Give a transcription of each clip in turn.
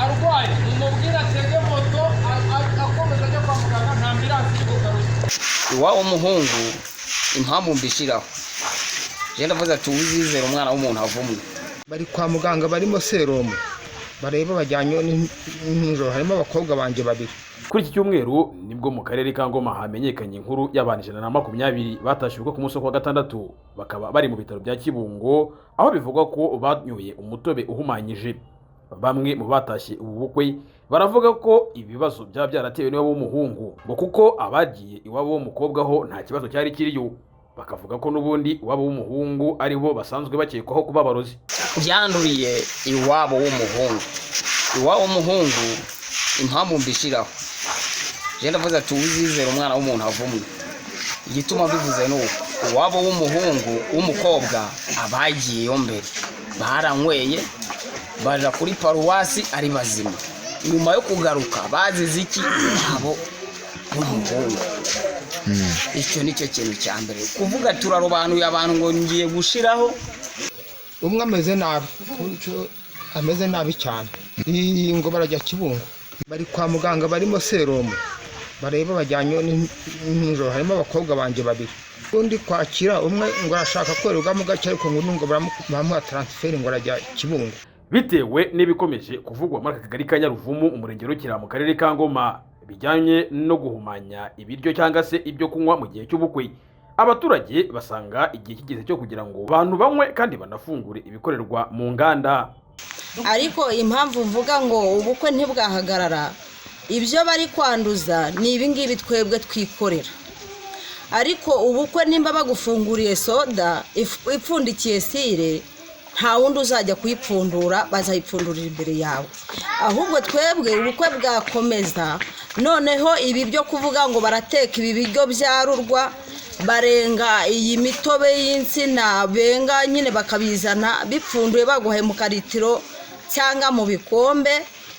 arwaye umubwira atege moto akomeza ajya kwa muganga nta ambilansi y'ubugaruzi. Iwabo w'umuhungu impamvu mbishiraho je ndavuze ati uzizera umwana w'umuntu avumwe. Bari kwa muganga barimo serumu bareba bajyanye n'injoro, harimo abakobwa banje babiri. Kuri iki cyumweru nibwo mu karere ka Ngoma hamenyekanye inkuru y'abantu 120 batashyirwa ku munsi wa gatandatu bakaba bari mu bitaro bya Kibungo, aho bivugwa ko banyoye umutobe uhumanyije. Bamwe mu batashye ubu bukwe baravuga ko ibibazo byaratewe n'iwabo w'umuhungu ngo kuko abagiye iwabo w'umukobwa ho nta kibazo cyari kiriyo, bakavuga ko n'ubundi iwabo w'umuhungu ari bo basanzwe bakekwaho kuba barozi. Byanduriye iwabo w'umuhungu. Iwabo w'umuhungu impamvu mbishiraho je ndavuze ati uzizera umwana w'umuntu avumwe. Igituma bivuze nuko iwabo w'umuhungu w'umukobwa abagiyeyo mbere baranyweye baja kuri paruwasi ari bazima, nyuma yo kugaruka bazize iki nabo w'umuhungu. Icyo nicyo kintu cya mbere kuvuga turarobanuye abantu ngo ngiye gushiraho. Umwe ameze nabi, ameze nabi cyane. Ngo barajya Kibungo, bari kwa muganga barimo serumu bareba bajyanye n'injoro, harimo abakobwa banje babiri. Undi kwakira umwe ngo arashaka kwerugamo gake ariko ngo bamuha transfer ngo arajya Kibungo. Bitewe n'ibikomeje kuvugwa muri akagari ka Nyaruvumu umurenge rukira mu karere ka Ngoma bijyanye no guhumanya ibiryo cyangwa se ibyo kunywa mu gihe cy'ubukwe, abaturage basanga igihe kigeze cyo kugira ngo abantu banywe kandi banafungure ibikorerwa mu nganda. Ariko impamvu mvuga ngo ubukwe ntibwahagarara, ibyo bari kwanduza ni ibingibi twebwe twikorera. Ariko ubukwe nimba bagufunguriye soda ipfundikiye sire, nta wundi uzajya kuyipfundura, bazayipfundurira imbere yawe. Ahubwo twebwe ubukwe bwakomeza, noneho ibi byo kuvuga ngo barateka ibi biryo byarurwa barenga iyi mitobe y'insina benga nyine bakabizana bipfunduye baguhaye mu karitiro cyangwa mu bikombe,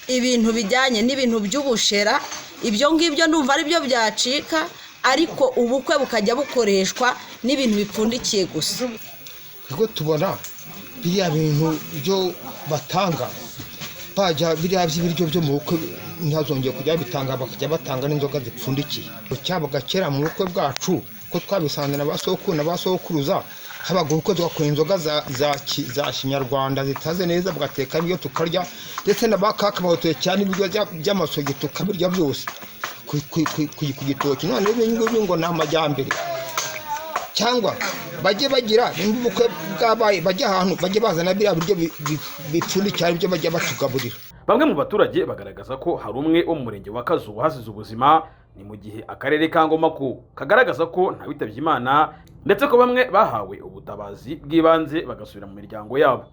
ibintu bijyanye n'ibintu by'ubushera, ibyo ngibyo ndumva ari byo byacika, ariko ubukwe bukajya bukoreshwa n'ibintu bipfundikiye gusa. Ubwo tubona biriya bintu byo batanga bajya biriya by'ibiryo byo mu bukwe ntazongeye kujya bitanga, bakajya batanga n'inzoga zipfundikiye. Cyabaga kera mu bukwe bwacu ko twabisanze na basokuru na basokuruza, habaga ubukwe tugakora inzoga za kinyarwanda zitaze neza, bugateka ibyo tukarya, ndetse n'abakaka bahotoye cyane ibiryo by'amasogi tukabirya byose ku gitoki. None ibingibi ngo ni amajyambere, cyangwa bajye bagira ubukwe bwabaye bajya ahantu bajye bazana biriya biryo bipfundikiye ari byo bajya batugaburira. Bamwe mu baturage bagaragaza ko hari umwe wo mu murenge wa Kazuba hasize ubuzima, ni mu gihe akarere ka Ngoma ko kagaragaza ko nta witabye Imana, ndetse ko bamwe bahawe ubutabazi bw'ibanze bagasubira mu miryango yabo.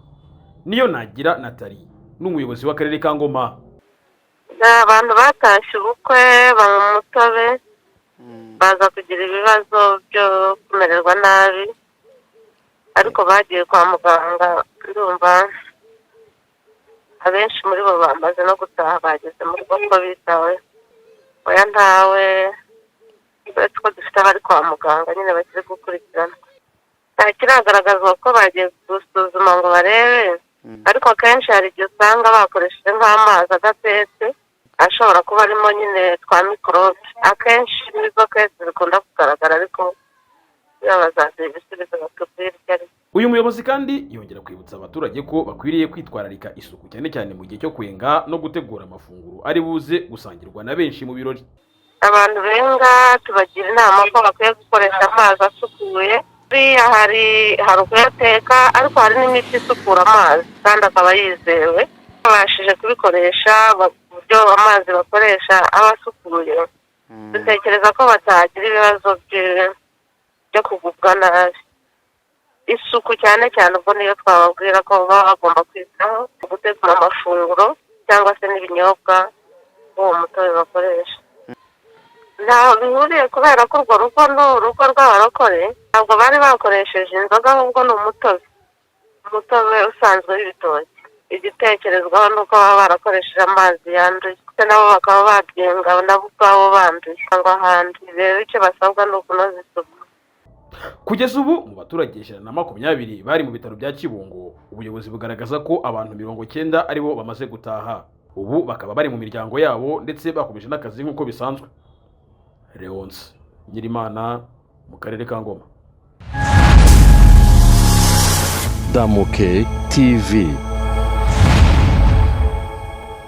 Niyo nagira Natali n'umuyobozi w'akarere ka Ngoma. Abantu batashye ubukwe banywa umutobe baza kugira ibibazo byo kumererwa nabi, ariko bagiye kwa muganga. Ndumva abenshi muri bo bamaze no gutaha, bageze mu rugo ko bitawe. Oya ntawe, uretse ko dufite abari kwa muganga nyine bakiri gukurikirana. Nta kiragaragazwa ko bagiye gusuzuma ngo barebe, ariko akenshi hari igihe usanga bakoresheje nk'amazi adatetse ashobora kuba arimo nyine twa mikorobe. Akenshi nizo kese zikunda kugaragara, ariko yabazaze ibisubizo batubwira icyo ari. Uyu muyobozi kandi yongera kwibutsa abaturage ko bakwiriye kwitwararika isuku cyane cyane mu gihe cyo kwenga no gutegura amafunguro ari buze gusangirwa na benshi mu birori. Abantu benga tubagira inama ko bakwiye gukoresha amazi asukuye. Hari ukuyateka, ariko hari n'imiti isukura amazi kandi akaba yizewe. Babashije kubikoresha buryo amazi bakoresha aba asukuye, dutekereza ko batagira ibibazo byo kugubwa nabi. Isuku cyane cyane ubwo niyo twababwira ko baba bagomba kwitaho gutegura amafunguro cyangwa se n'ibinyobwa uwo mutobe bakoresha. Ntaho bihuriye kubera ko urwo rugo ni urugo rw'abarokore, ntabwo bari bakoresheje inzoga, ahubwo ni umutobe usanzwe w'ibitoki. Igitekerezwaho ni uko baba barakoresheje amazi yanduye, ndetse nabo bakaba babyenga nabo ubwabo banduye cyangwa ahandi. Rero icyo basabwa ni ukunoza isuku. Kugeza ubu mu baturage 120 bari mu bitaro bya Kibungo, ubuyobozi bugaragaza ko abantu 90 aribo bamaze gutaha. Ubu bakaba bari mu miryango yabo ndetse bakomeje n'akazi nk'uko bisanzwe. Leonce Nyirimana mu karere ka Ngoma. Damuke TV.